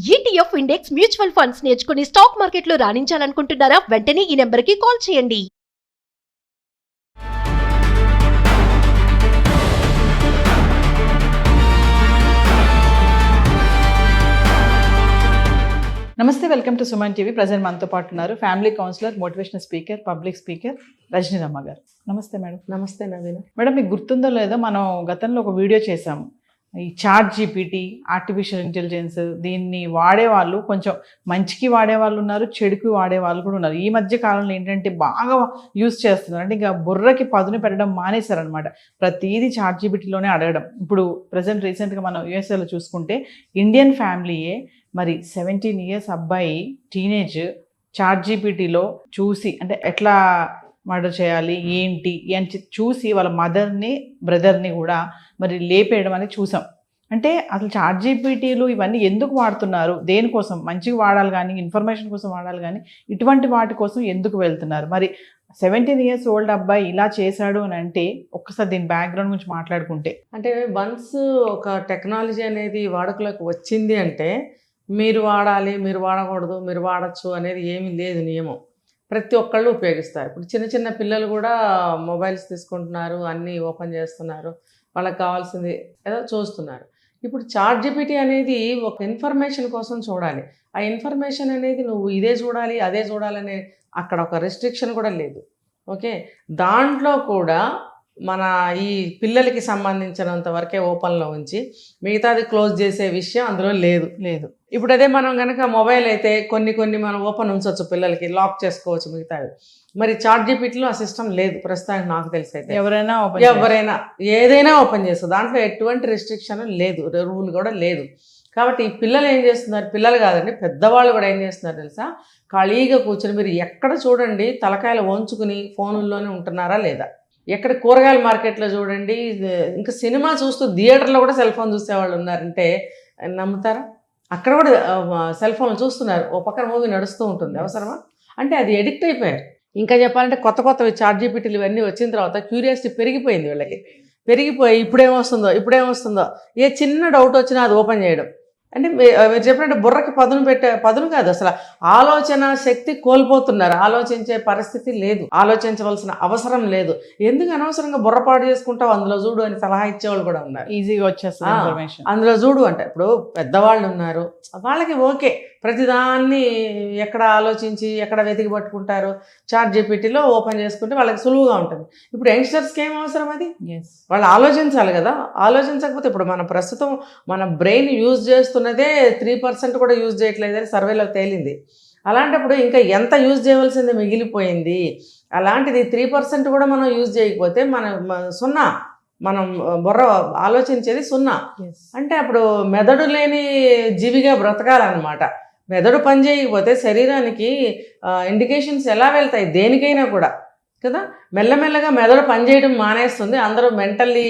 ETF index mutual funds నేర్చుకుని stock మార్కెట్లో రాణించాలనుకుంటున్నారా? వెంటనే ఈ నెంబర్కి కాల్ చేయండి. నమస్తే, welcome to Suman TV. Present మనతో పాటు ఉన్నారు family counsellor, motivational speaker, public speaker Rajaniramma గారు. నమస్తే మేడం. నమస్తే నవీన. మేడం, మీకు గుర్తుందో లేదో మనం గతంలో ఒక వీడియో చేసాము. ఈ చాట్ జీపీటీ, ఆర్టిఫిషియల్ ఇంటెలిజెన్స్, దీన్ని వాడేవాళ్ళు కొంచెం మంచికి వాడేవాళ్ళు ఉన్నారు, చెడుకి వాడేవాళ్ళు కూడా ఉన్నారు. ఈ మధ్య కాలంలో ఏంటంటే బాగా యూజ్ చేస్తున్నారు. అంటే ఇంకా బుర్రకి పదును పెట్టడం మానేశారనమాట. ప్రతిదీ చాట్ జీపీటీలోనే అడగడం. ఇప్పుడు రీసెంట్గా మనం యూఎస్ఏలో చూసుకుంటే ఇండియన్ ఫ్యామిలీయే మరి 17 years అబ్బాయి టీనేజ్ చాట్ జీపీటీలో చూసి అంటే ఎట్లా మర్డర్ చేయాలి ఏంటి అని చూసి వాళ్ళ మదర్ని బ్రదర్ని కూడా మరి లేపేయడం అనేది చూసాం. అంటే అసలు చాట్ జీపీటీలు ఇవన్నీ ఎందుకు వాడుతున్నారు, దేనికోసం? మంచిగా వాడాలి కానీ, ఇన్ఫర్మేషన్ కోసం వాడాలి కానీ, ఇటువంటి వాటి కోసం ఎందుకు వెళ్తున్నారు? మరి 17 years ఓల్డ్ అబ్బాయి ఇలా చేశాడు అని అంటే ఒక్కసారి దీని బ్యాక్గ్రౌండ్ గురించి మాట్లాడుకుంటే, అంటే వన్స్ ఒక టెక్నాలజీ అనేది వాడుకలోకి వచ్చింది అంటే మీరు వాడాలి, మీరు వాడకూడదు, మీరు వాడచ్చు అనేది ఏమీ లేదు నియమం. ప్రతి ఒక్కళ్ళు ఉపయోగిస్తారు. ఇప్పుడు చిన్న చిన్న పిల్లలు కూడా మొబైల్స్ తీసుకుంటున్నారు, అన్నీ ఓపెన్ చేస్తున్నారు, వాళ్ళకి కావాల్సింది ఏదో చూస్తున్నారు. ఇప్పుడు చాట్ జీపీటీ అనేది ఒక ఇన్ఫర్మేషన్ కోసం చూడాలి. ఆ ఇన్ఫర్మేషన్ అనేది నువ్వు ఇదే చూడాలి అదే చూడాలనే అక్కడ ఒక రెస్ట్రిక్షన్ కూడా లేదు. ఓకే, దాంట్లో కూడా మన ఈ పిల్లలకి సంబంధించినంత వరకే ఓపెన్లో ఉంచి మిగతాది క్లోజ్ చేసే విషయం అందులో లేదు. ఇప్పుడు అదే మనం కనుక మొబైల్ అయితే కొన్ని మనం ఓపెన్ ఉంచవచ్చు, పిల్లలకి లాక్ చేసుకోవచ్చు మిగతాది. మరి చాట్ జీపీటీలో ఆ సిస్టమ్ లేదు ప్రస్తుతానికి నాకు తెలిసి. అయితే ఎవరైనా ఏదైనా ఓపెన్ చేస్తారు, దాంట్లో ఎటువంటి రెస్ట్రిక్షన్ లేదు, రూల్ కూడా లేదు. కాబట్టి ఈ పిల్లలు ఏం చేస్తున్నారు, పిల్లలు కాదండి పెద్దవాళ్ళు కూడా ఏం చేస్తున్నారు తెలుసా? ఖాళీగా కూర్చొని మీరు ఎక్కడ చూడండి తలకాయలు వంచుకుని ఫోనుల్లోనే ఉంటున్నారా లేదా? ఎక్కడ కూరగాయల మార్కెట్లో చూడండి, ఇంకా సినిమా చూస్తూ థియేటర్లో కూడా సెల్ ఫోన్ చూసేవాళ్ళు ఉన్నారంటే నమ్ముతారా? అక్కడ కూడా సెల్ ఫోన్ చూస్తున్నారు, ఓ పక్కన మూవీ నడుస్తూ ఉంటుంది. అవసరమా? అంటే అది ఎడిక్ట్ అయిపోయారు. ఇంకా చెప్పాలంటే కొత్త చాట్ జీపీటీలు ఇవన్నీ వచ్చిన తర్వాత క్యూరియాసిటీ పెరిగిపోయింది వీళ్ళకి. పెరిగిపోయి ఇప్పుడేమొస్తుందో ఏ చిన్న డౌట్ వచ్చినా అది ఓపెన్ చేయడం. అంటే మీరు చెప్పినట్టు బుర్రకి పదును కాదు, అసలు ఆలోచన శక్తి కోల్పోతున్నారు. ఆలోచించే పరిస్థితి లేదు, ఆలోచించవలసిన అవసరం లేదు. ఎందుకు అనవసరంగా బుర్రపాటు చేసుకుంటావు, అందులో చూడు అని సలహా ఇచ్చేవాళ్ళు కూడా ఉన్నారు. ఈజీగా వచ్చేస్తుంది ఇన్ఫర్మేషన్, అందులో చూడు అంటే. ఇప్పుడు పెద్దవాళ్ళు ఉన్నారు, వాళ్ళకి ఓకే, ప్రతిదాన్ని ఎక్కడ ఆలోచించి ఎక్కడ వెతికి పట్టుకుంటారు, చాట్ జీపీటీలో ఓపెన్ చేసుకుంటే వాళ్ళకి సులువుగా ఉంటుంది. ఇప్పుడు యంగ్స్టర్స్కి ఏం అవసరం అది? వాళ్ళు ఆలోచించాలి కదా. ఆలోచించకపోతే ఇప్పుడు ప్రస్తుతం మన బ్రెయిన్ యూజ్ చేస్తున్నదే 3% కూడా యూజ్ చేయట్లేదని సర్వేలో తేలింది. అలాంటప్పుడు ఇంకా ఎంత యూజ్ చేయవలసింది మిగిలిపోయింది. అలాంటిది 3% కూడా మనం యూజ్ చేయకపోతే సున్నా, మనం బుర్ర ఆలోచించేది సున్నా. అంటే అప్పుడు మెదడు లేని జీవిగా బ్రతకాలన్నమాట. మెదడు పని చేయకపోతే శరీరానికి ఇండికేషన్స్ ఎలా వెళ్తాయి దేనికైనా కూడా కదా. మెల్లమెల్లగా మెదడు పనిచేయడం మానేస్తుంది, అందరూ మెంటల్లీ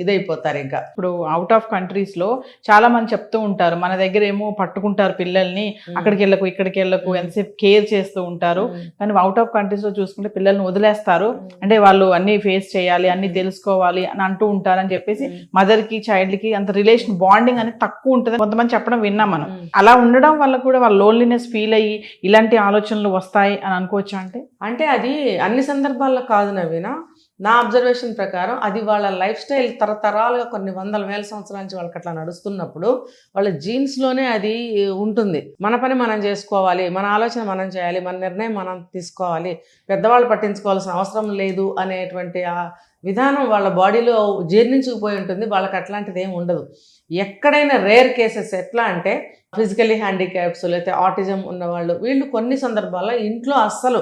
ఇదైపోతారు. ఇంకా ఇప్పుడు అవుట్ ఆఫ్ కంట్రీస్లో చాలా మంది చెప్తూ ఉంటారు, మన దగ్గర ఏమో పట్టుకుంటారు పిల్లల్ని, అక్కడికి వెళ్ళకు ఇక్కడికి వెళ్ళకు ఎంతసేపు కేర్ చేస్తూ ఉంటారు. కానీ అవుట్ ఆఫ్ కంట్రీస్లో చూసుకుంటే పిల్లల్ని వదిలేస్తారు. అంటే వాళ్ళు అన్ని ఫేస్ చేయాలి, అన్ని తెలుసుకోవాలి అని అంటూ ఉంటారని చెప్పేసి మదర్కి చైల్డ్కి అంత రిలేషన్ బాండింగ్ అనేది తక్కువ ఉంటుంది కొంతమంది చెప్పడం విన్నాం మనం. అలా ఉండడం వల్ల కూడా వాళ్ళు లోన్లీనెస్ ఫీల్ అయ్యి ఇలాంటి ఆలోచనలు వస్తాయి అని అనుకోవచ్చా? అంటే అది అన్ని సందర్భాల్లో కాదు నవీన. నా అబ్జర్వేషన్ ప్రకారం అది వాళ్ళ లైఫ్ స్టైల్ తరతరాలుగా కొన్ని వందల వేల సంవత్సరాల నుంచి వాళ్ళకి అట్లా నడుస్తున్నప్పుడు వాళ్ళ జీన్స్లోనే అది ఉంటుంది. మన పని మనం చేసుకోవాలి, మన ఆలోచన మనం చేయాలి, మన నిర్ణయం మనం తీసుకోవాలి, పెద్దవాళ్ళు పట్టించుకోవాల్సిన అవసరం లేదు అనేటువంటి ఆ విధానం వాళ్ళ బాడీలో జీర్ణించుకుపోయి ఉంటుంది. వాళ్ళకి అట్లాంటిది ఏమి ఉండదు. ఎక్కడైనా రేర్ కేసెస్ ఎట్లా అంటే ఫిజికల్లీ హ్యాండిక్యాప్స్ లేకపోతే ఆటిజం ఉన్నవాళ్ళు, వీళ్ళు కొన్ని సందర్భాల్లో ఇంట్లో అస్సలు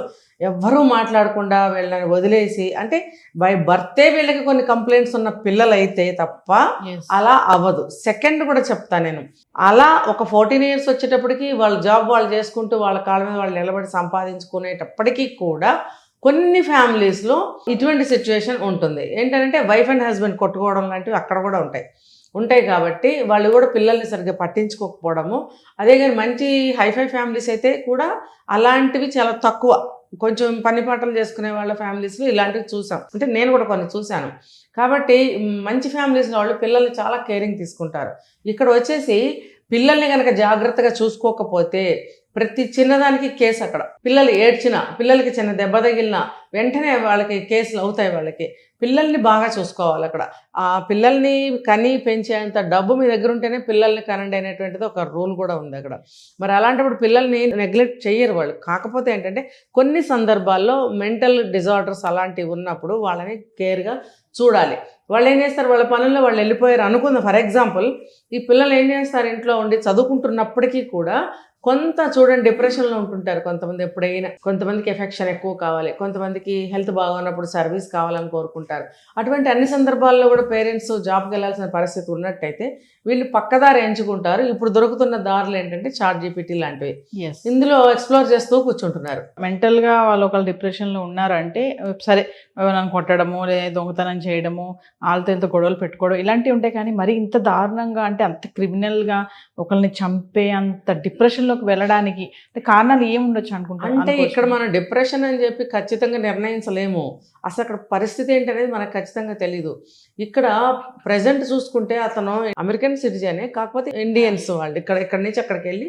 ఎవ్వరూ మాట్లాడకుండా వీళ్ళని వదిలేసి, అంటే బై బర్తే వీళ్ళకి కొన్ని కంప్లైంట్స్ ఉన్న పిల్లలు అయితే తప్ప అలా అవ్వదు. సెకండ్ కూడా చెప్తా నేను, అలా ఒక 14 years వచ్చేటప్పటికి వాళ్ళ జాబ్ వాళ్ళు చేసుకుంటూ వాళ్ళ కాళ్ళ మీద వాళ్ళు నిలబడి సంపాదించుకునేటప్పటికీ కూడా కొన్ని ఫ్యామిలీస్లో ఇటువంటి సిచ్యువేషన్ ఉంటుంది. ఏంటంటే వైఫ్ అండ్ హస్బెండ్ కొట్టుకోవడం లాంటివి అక్కడ కూడా ఉంటాయి కాబట్టి వాళ్ళు కూడా పిల్లల్ని సరిగ్గా పట్టించుకోకపోవడము. అదే కానీ మంచి హైఫై ఫ్యామిలీస్ అయితే కూడా అలాంటివి చాలా తక్కువ. కొంచెం పని పాటలు చేసుకునే వాళ్ళ ఫ్యామిలీస్లో ఇలాంటివి చూసాం, అంటే నేను కూడా కొన్ని చూశాను. కాబట్టి మంచి ఫ్యామిలీస్లో వాళ్ళు పిల్లల్ని చాలా కేరింగ్ తీసుకుంటారు. ఇక్కడ వచ్చేసి పిల్లల్ని కనుక జాగ్రత్తగా చూసుకోకపోతే ప్రతి చిన్నదానికి కేసు అక్కడ. పిల్లలు ఏడ్చినా, పిల్లలకి చిన్న దెబ్బ తగిలినా వెంటనే వాళ్ళకి కేసులు అవుతాయి. వాళ్ళకి పిల్లల్ని బాగా చూసుకోవాలి అక్కడ. ఆ పిల్లల్ని కని పెంచేంత డబ్బు మీ దగ్గర ఉంటేనే పిల్లల్ని కనండి అనేటువంటిది ఒక రూల్ కూడా ఉంది అక్కడ. మరి అలాంటప్పుడు పిల్లల్ని నెగ్లెక్ట్ చేయరు వాళ్ళు. కాకపోతే ఏంటంటే కొన్ని సందర్భాల్లో మెంటల్ డిజార్డర్స్ అలాంటివి ఉన్నప్పుడు వాళ్ళని కేర్గా చూడాలి. వాళ్ళు ఏం చేస్తారు, వాళ్ళ పనుల్లో వాళ్ళు వెళ్ళిపోయారు అనుకుందాం. ఫర్ ఎగ్జాంపుల్, ఈ పిల్లలు ఏం చేస్తారు, ఇంట్లో ఉండి చదువుకుంటున్నప్పటికీ కూడా కొంత చూడండి డిప్రెషన్లో ఉంటుంటారు కొంతమంది. ఎప్పుడైనా కొంతమందికి ఎఫెక్షన్ ఎక్కువ కావాలి, కొంతమందికి హెల్త్ బాగున్నప్పుడు సర్వీస్ కావాలని కోరుకుంటారు. అటువంటి అన్ని సందర్భాల్లో కూడా పేరెంట్స్ జాబ్కి వెళ్ళాల్సిన పరిస్థితి ఉన్నట్టయితే వీళ్ళు పక్కదారి ఎంచుకుంటారు. ఇప్పుడు దొరుకుతున్న దారులు ఏంటంటే ChatGPT లాంటివి. ఇందులో ఎక్స్ప్లోర్ చేస్తూ కూర్చుంటున్నారు. మెంటల్గా వాళ్ళు ఒకళ్ళు డిప్రెషన్లో ఉన్నారంటే సరే నన్ను కొట్టడము లేదా దొంగతనం చేయడము, వాళ్ళతో గొడవలు పెట్టుకోవడం ఇలాంటివి ఉంటాయి. కానీ మరి ఇంత దారుణంగా అంటే అంత క్రిమినల్గా ఒకరిని చంపే అంత డిప్రెషన్లోకి వెళ్ళడానికి కారణాలు ఏముండొచ్చు అనుకుంటారు? అంటే ఇక్కడ మనం డిప్రెషన్ అని చెప్పి ఖచ్చితంగా నిర్ణయించలేము. అసలు అక్కడ పరిస్థితి ఏంటనేది మనకు ఖచ్చితంగా తెలీదు. ఇక్కడ ప్రజెంట్ చూసుకుంటే అతను అమెరికన్ సిటిజనే, కాకపోతే ఇండియన్స్ వాళ్ళు ఇక్కడి నుంచి అక్కడికి వెళ్ళి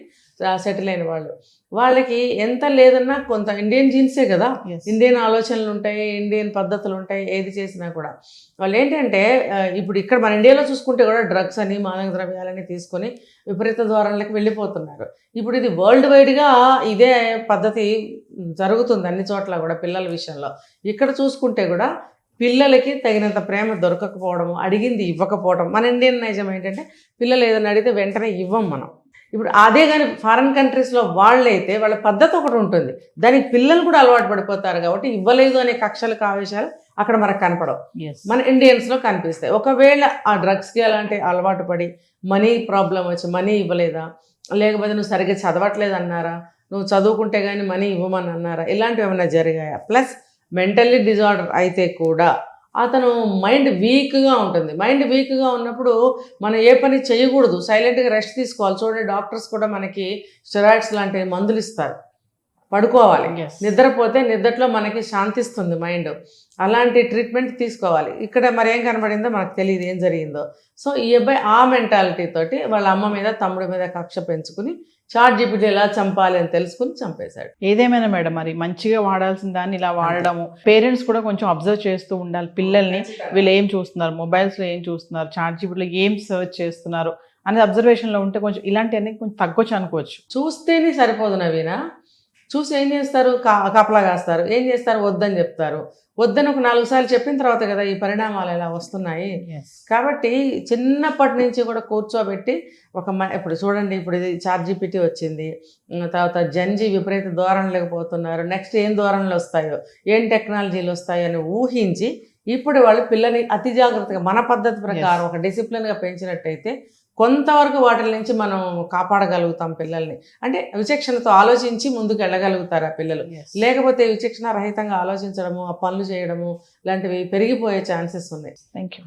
సెటిల్ అయిన వాళ్ళు. వాళ్ళకి ఎంత లేదన్నా కొంత ఇండియన్ జీన్సే కదా, ఇండియన్ ఆలోచనలు ఉంటాయి, ఇండియన్ పద్ధతులు ఉంటాయి. ఏది చేసినా కూడా వాళ్ళు ఏంటంటే ఇప్పుడు ఇక్కడ మన ఇండియాలో చూసుకుంటే కూడా డ్రగ్స్ అని మాదక ద్రవ్యాలని తీసుకొని విపరీత ధోరణులకు వెళ్ళిపోతున్నారు. ఇప్పుడు ఇది వరల్డ్ వైడ్గా ఇదే పద్ధతి జరుగుతుంది అన్ని చోట్ల కూడా పిల్లల విషయంలో. ఇక్కడ చూసుకుంటే కూడా పిల్లలకి తగినంత ప్రేమ దొరకకపోవడము, అడిగింది ఇవ్వకపోవడం. మన ఇండియన్ నైజం ఏంటంటే పిల్లలు ఏదైనా అడిగితే వెంటనే ఇవ్వం మనం. ఇప్పుడు అదే కానీ ఫారిన్ కంట్రీస్లో వాళ్ళైతే వాళ్ళ పద్ధతి ఒకటి ఉంటుంది, దానికి పిల్లలు కూడా అలవాటు పడిపోతారు. కాబట్టి ఇవ్వలేదు అనే కక్షలు కావేశాలు అక్కడ మనకు కనపడవు, మన ఇండియన్స్లో కనిపిస్తాయి. ఒకవేళ ఆ డ్రగ్స్కి అలాంటి అలవాటు పడి మనీ ప్రాబ్లం వచ్చి మనీ ఇవ్వలేదా, లేకపోతే నువ్వు సరిగ్గా చదవట్లేదు అన్నారా, నువ్వు చదువుకుంటే కానీ మనీ ఇవ్వమని అన్నారా, ఇలాంటివి ఏమైనా జరిగాయా? ప్లస్ మెంటల్లీ డిజార్డర్ అయితే కూడా అతను మైండ్ వీక్గా ఉంటుంది. మైండ్ వీక్గా ఉన్నప్పుడు మనం ఏ పని చేయకూడదు, సైలెంట్గా రెస్ట్ తీసుకోవాలి. చూడండి డాక్టర్స్ కూడా మనకి స్టెరాయిడ్స్ లాంటి మందులు ఇస్తారు, పడుకోవాలి. నిద్రపోతే నిద్రలో మనకి శాంతిస్తుంది మైండ్. అలాంటి ట్రీట్మెంట్ తీసుకోవాలి. ఇక్కడ మరి ఏం కనబడిందో మనకు తెలియదు, ఏం జరిగిందో. సో ఈ అబ్బాయి ఆ మెంటాలిటీ తోటి వాళ్ళ అమ్మ మీద తమ్ముడి మీద కక్ష పెంచుకుని ChatGPT ఎలా చంపాలి అని తెలుసుకుని చంపేశాడు. ఏదేమైనా మేడం, మరి మంచిగా వాడాల్సిన దాన్ని ఇలా వాడడము, పేరెంట్స్ కూడా కొంచెం అబ్జర్వ్ చేస్తూ ఉండాలి పిల్లల్ని. వీళ్ళు ఏం చూస్తున్నారు, మొబైల్స్లో ఏం చూస్తున్నారు, ChatGPTలో ఏం సర్చ్ చేస్తున్నారు అనేది అబ్జర్వేషన్లో ఉంటే కొంచెం ఇలాంటివన్నీ కొంచెం తగ్గొచ్చు అనుకోవచ్చు. చూస్తేనే సరిపోదు నవీనా. చూసి ఏం చేస్తారు, కాపలా కాస్తారు. ఏం చేస్తారు, వద్దని చెప్తారు. వద్దని ఒక 4 సార్లు చెప్పిన తర్వాత కదా ఈ పరిణామాలు ఎలా వస్తున్నాయి. కాబట్టి చిన్నప్పటి నుంచి కూడా కూర్చోబెట్టి ఇప్పుడు చూడండి, ఇప్పుడు ఇది ChatGPT వచ్చింది, తర్వాత జంజీ విపరీత ధోరణులకు పోతున్నారు. నెక్స్ట్ ఏం ధోరణులు వస్తాయో, ఏం టెక్నాలజీలు వస్తాయో అని ఊహించి ఇప్పుడు వాళ్ళు పిల్లని అతి జాగ్రత్తగా మన పద్ధతి ప్రకారం ఒక డిసిప్లిన్గా పెంచినట్టయితే కొంతవరకు వాటి నుంచి మనం కాపాడగలుగుతాం పిల్లల్ని. అంటే విచక్షణతో ఆలోచించి ముందుకు వెళ్ళగలుగుతారు ఆ పిల్లలు. లేకపోతే విచక్షణ రహితంగా ఆలోచించడము, ఆ పనులు చేయడము లాంటివి పెరిగిపోయే ఛాన్సెస్ ఉన్నాయి. Thank you.